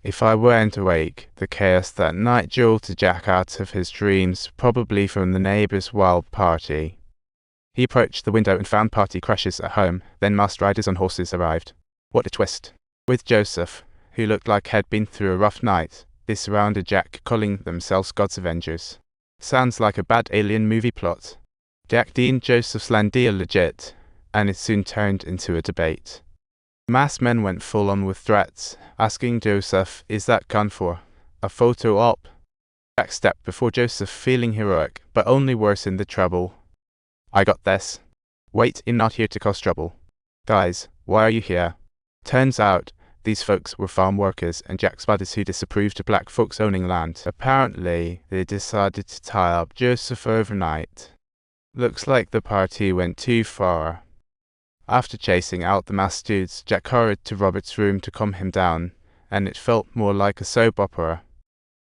If I weren't awake, the chaos that night jolted Jack out of his dreams, probably from the neighbor's wild party. He approached the window and found party crashes at home, then masked riders on horses arrived. What a twist. With Joseph, who looked like he'd been through a rough night, they surrounded Jack, calling themselves God's Avengers. Sounds like a bad alien movie plot. Jack deemed Joseph's land deal legit, and it soon turned into a debate. Masked men went full on with threats, asking Joseph, "Is that gun for a photo op?" Jack stepped before Joseph, feeling heroic, but only worsened the trouble. "I got this. Wait, I'm not here to cause trouble. Guys, why are you here?" Turns out, these folks were farm workers and Jack's buddies who disapproved of black folks owning land. Apparently, they decided to tie up Joseph overnight. Looks like the party went too far. After chasing out the masked dudes, Jack hurried to Robert's room to calm him down, and it felt more like a soap opera.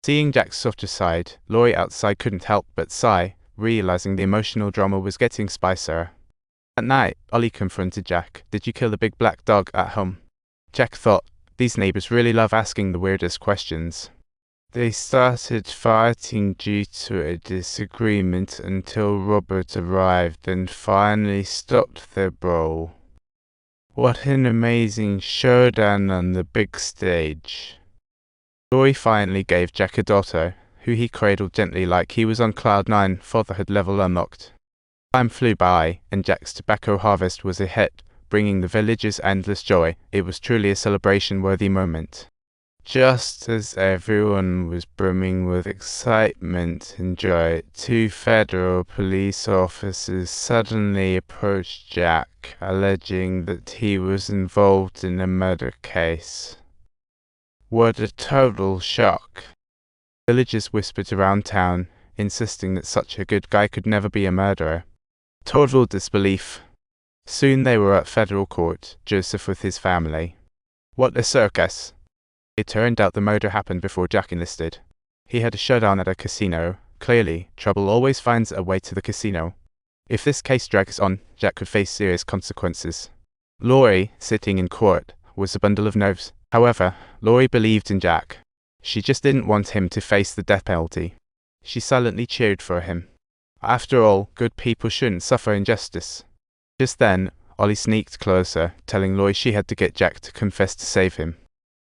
Seeing Jack's softer side, Laurie outside couldn't help but sigh, realizing the emotional drama was getting spicier. At night, Ollie confronted Jack. "Did you kill the big black dog at home?" Jack thought, these neighbors really love asking the weirdest questions. They started fighting due to a disagreement until Robert arrived and finally stopped their brawl. What an amazing showdown on the big stage. Laurie finally gave Jack a daughter, who he cradled gently like he was on cloud 9, fatherhood level unlocked. Time flew by, and Jack's tobacco harvest was a hit, bringing the villagers endless joy. It was truly a celebration-worthy moment. Just as everyone was brimming with excitement and joy, 2 federal police officers suddenly approached Jack, alleging that he was involved in a murder case. What a total shock. Villagers whispered around town, insisting that such a good guy could never be a murderer. Total disbelief. Soon they were at federal court, Joseph with his family. What a circus. It turned out the murder happened before Jack enlisted. He had a showdown at a casino. Clearly, trouble always finds a way to the casino. If this case drags on, Jack could face serious consequences. Laurie, sitting in court, was a bundle of nerves. However, Laurie believed in Jack. She just didn't want him to face the death penalty. She silently cheered for him. After all, good people shouldn't suffer injustice. Just then, Ollie sneaked closer, telling Laurie she had to get Jack to confess to save him.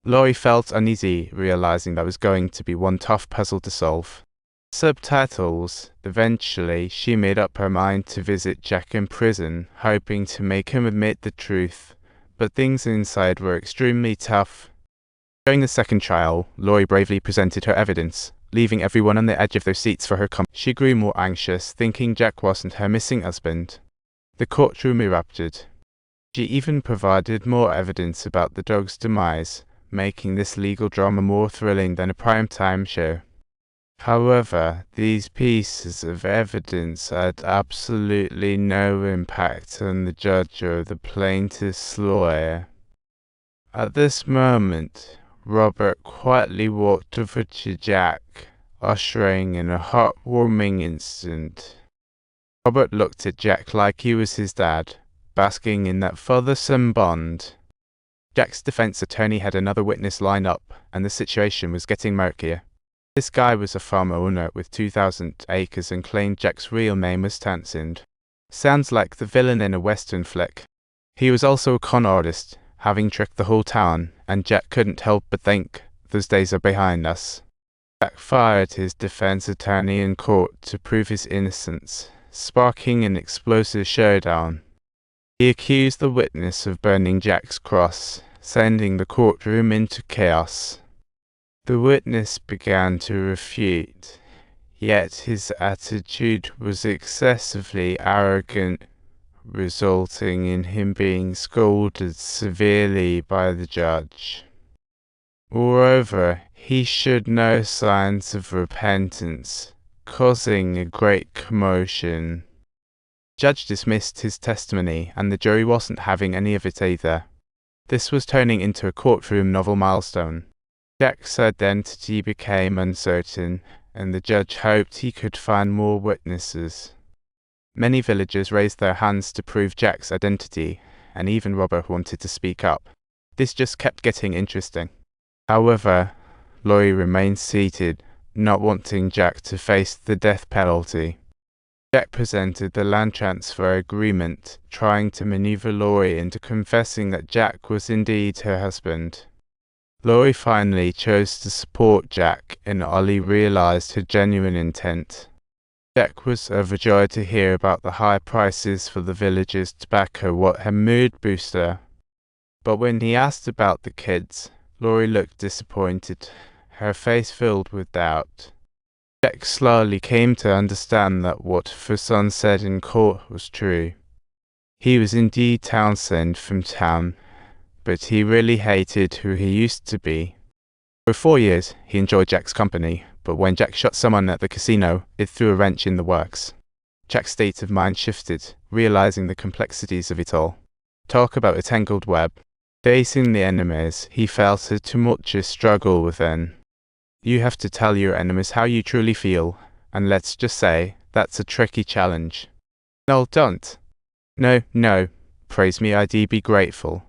Laurie felt uneasy, realizing that was going to be one tough puzzle to solve. Subtitles. Eventually, she made up her mind to visit Jack in prison, hoping to make him admit the truth, but things inside were extremely tough. During the second trial, Laurie bravely presented her evidence, leaving everyone on the edge of their seats for her comment. She grew more anxious, thinking Jack wasn't her missing husband. The courtroom erupted. She even provided more evidence about the dog's demise, making this legal drama more thrilling than a primetime show. However, these pieces of evidence had absolutely no impact on the judge or the plaintiff's lawyer. At this moment, Robert quietly walked over to Jack, ushering in a heartwarming instant. Robert looked at Jack like he was his dad, basking in that father-son bond. Jack's defense attorney had another witness line up, and the situation was getting murkier. This guy was a farm owner with 2,000 acres and claimed Jack's real name was Tansind. Sounds like the villain in a western flick. He was also a con artist, having tricked the whole town, and Jack couldn't help but think, those days are behind us. Jack fired his defense attorney in court to prove his innocence, sparking an explosive showdown. He accused the witness of burning Jack's cross, sending the courtroom into chaos. The witness began to refute, yet his attitude was excessively arrogant, resulting in him being scolded severely by the judge. Moreover, he showed no signs of repentance, causing a great commotion. The judge dismissed his testimony, and the jury wasn't having any of it either. This was turning into a courtroom novel milestone. Jack's identity became uncertain, and the judge hoped he could find more witnesses. Many villagers raised their hands to prove Jack's identity, and even Robert wanted to speak up. This just kept getting interesting. However, Laurie remained seated, not wanting Jack to face the death penalty. Jack presented the land transfer agreement, trying to maneuver Laurie into confessing that Jack was indeed her husband. Laurie finally chose to support Jack, and Ollie realized her genuine intent. Jack was overjoyed to hear about the high prices for the villagers' tobacco, what a mood booster. But when he asked about the kids, Laurie looked disappointed, her face filled with doubt. Jack slowly came to understand that what Fuson said in court was true. He was indeed Townsend from town, but he really hated who he used to be. For 4 years, he enjoyed Jack's company, but when Jack shot someone at the casino, it threw a wrench in the works. Jack's state of mind shifted, realizing the complexities of it all. Talk about a tangled web. Facing the enemies, he felt a tumultuous struggle within. You have to tell your enemies how you truly feel, and let's just say, that's a tricky challenge. No, don't. No, praise me, I'd be grateful.